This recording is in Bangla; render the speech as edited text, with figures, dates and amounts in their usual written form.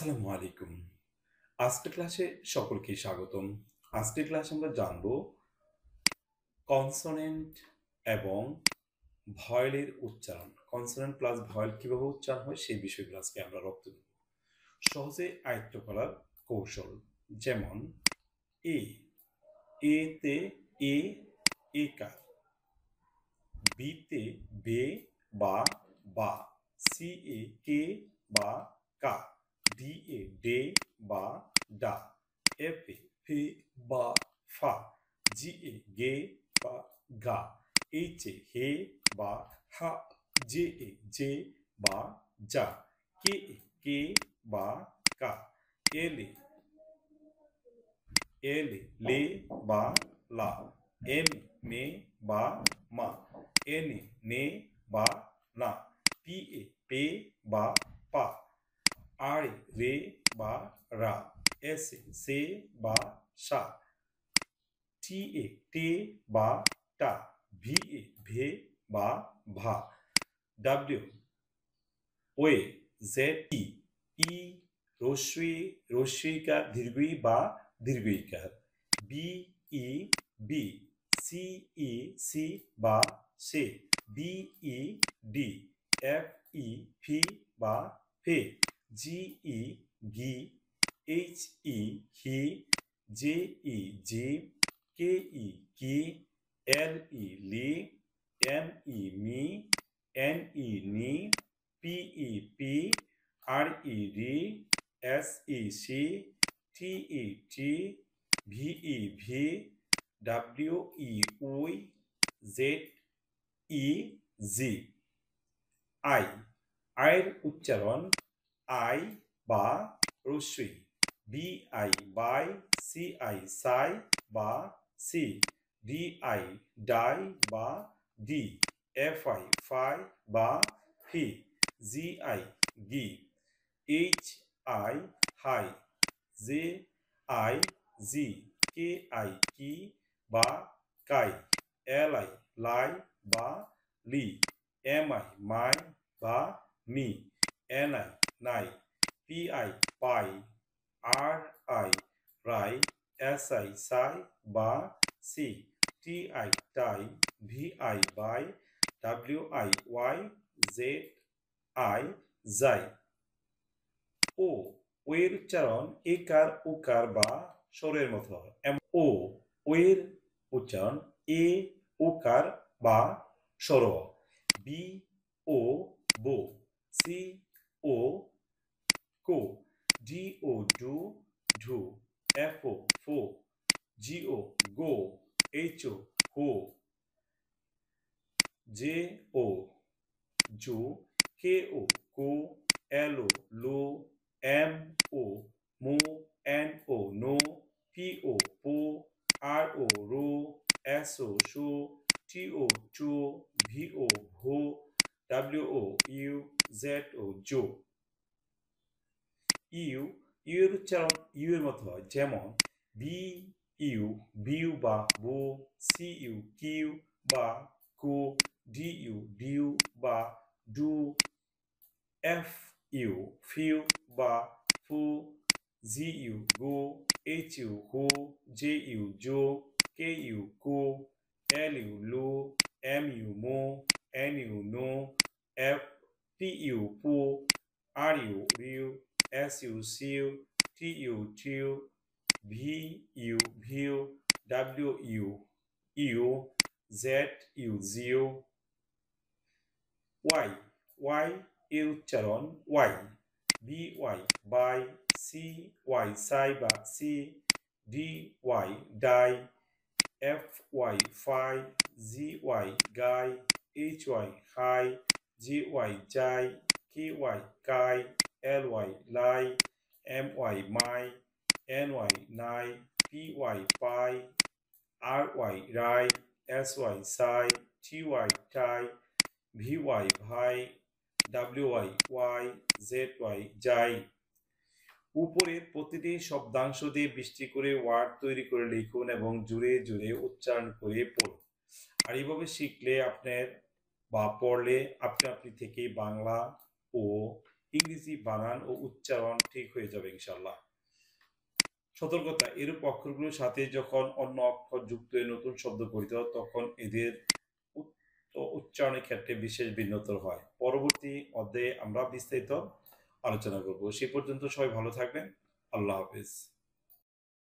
আসসালামু আলাইকুম। আজকের ক্লাসে সকলকে স্বাগতম। আজকের ক্লাসে আমরা জানব কনসোনেন্ট এবং ভয়েলের উচ্চারণ। কনসোনেন্ট প্লাস ভয়েল কিভাবে উচ্চারণ হয় সেই বিষয়গুলো আজকে আমরা রপ্ত দেব। সহজে আয়ত্ত করার কৌশল, যেমন এ, এতে এ একার, বিতে বে বা বা, সি এ কে বা কা, ডি এ ডে বা ডা, এফ এ ফে বা ফা, জি এ গে বা গা, এইচ এ হে বা হা, জে এ জে বা যা, কে এ কে বা কা, এল এ লে বা লা, এম মে বা মা, এন এ নে বা না, পি এ পে বা পা, আর এ রে বা রা, এস এ সে বা সা, টি এ টে বা টা, ভি এ ভে বা ভা, ডাব্লিউ ওয়ে, জেড ই, ই রস্বইকার দীর্ঘই বা দীর্ঘইকার, বি ই বি, সি ই সি বা সে, ডি ই ডি, এফ ই ফি বা ফে, জি ই গি, এইচ ই হি, জে ই জি, কে ই কি, এল ই লি, এম ই মি, এন ই নি, পি ই পি, আর ই রি, এস ই সি, টি ই টি, ভি ই ভি, ডাব্লিউ ই উই, জেড ই জি। আই, আয়ের উচ্চারণ আই বা রস্বই, বি আই বাই, সি আই সাই বা সি, ডি আই ডাই বা ডি, এফ আই ফাই বা ফি, জি আই গি, এইচ আই হাই, জে আই জি, কে আই কি বা কাই, এল আই লাই বা লি, এম আই মাই বা me, N I nigh, P I pie, R I rye, S I সাই বা see, T I tie, V I by, W I why, Z I যাই। ও, ও এর উচ্চারণ একার উকার বা স্বরের মতো হয়। ও, ও এর উচ্চারণ এ ওকার বা স্বর, বি ও বো, সি ও কো, ডি ও ডু ঢু, এফ ও ফো, জি ও গো, এইচ ও হো, জে ও জো, কে ও কো, এল ও লো, এম ও মো, এন ও নো, পি ও পো, আর ও রো, এস ও শো, টি ও চো, ভি ও ভো, ডাব্লিউ ও ইউ, জেড ও জো। ইউ, ইউ এর উচ্চারণ ইউ এর মতো হয়, যেমন বি ইউ বিউ বা বো, সি ইউ কিউ বা কো, ডি ইউ ডিউ বা ডু, এফ ইউ ফিউ বা ফু, জি ইউ গো, এইচ ইউ হো, জে ইউ জো, কে ইউ কো, এল ইউ লো, এম ইউ মো, এন ইউ নো, এফ পি ইউ পো, আর ইউ রিউ, এস ইউ সিউ, টি ইউ টিউ, ভি ইউ ভিউ, ডাব্লিউ ইউ ইউ, জেড ইউ জিও। ওয়াই, ওয়াই এর উচ্চারণ ওয়াই, বি ওয়াই বাই, সি ওয়াই সাই বা সি, ডি ওয়াই ডাই, এফ ওয়াই ফাই, জি ওয়াই গাই, এইচ ওয়াই হাই, জি ওয়াই যাই, কে ওয়াই কাই, এল ওয়াই লাই, এম ওয়াই মাই, এন ওয়াই নাই, পি ওয়াই পাই, আর ওয়াই রাই, এস ওয়াই সাই, টি ওয়াই টাই, ভি ওয়াই ভাই, ডাব্লিউ ওয়াই ওয়াই, জেড ওয়াই যাই। উপরের প্রতিটি শব্দাংশ দিয়ে বৃষ্টি করে ওয়ার্ড তৈরি করে লিখুন এবং জুড়ে জুড়ে উচ্চারণ করে পড়ুন। আর এইভাবে শিখলে আপনার বা পড়লে আপনি থেকেই বাংলা ও ইংরেজি বানান ও উচ্চারণ ঠিক হয়ে যাবে ইনশাআল্লাহ। সতর্কতা, এরূপ অক্ষরগুলোর সাথে যখন অন্য অক্ষর যুক্ত হয়ে নতুন শব্দ গঠিত হয়, তখন এদের উচ্চারণের ক্ষেত্রে বিশেষ ভিন্নতা হয়। পরবর্তী অধ্যায়ে আমরা বিস্তারিত আলোচনা করব। সে পর্যন্ত সবাই ভালো থাকবেন। আল্লাহ হাফেজ।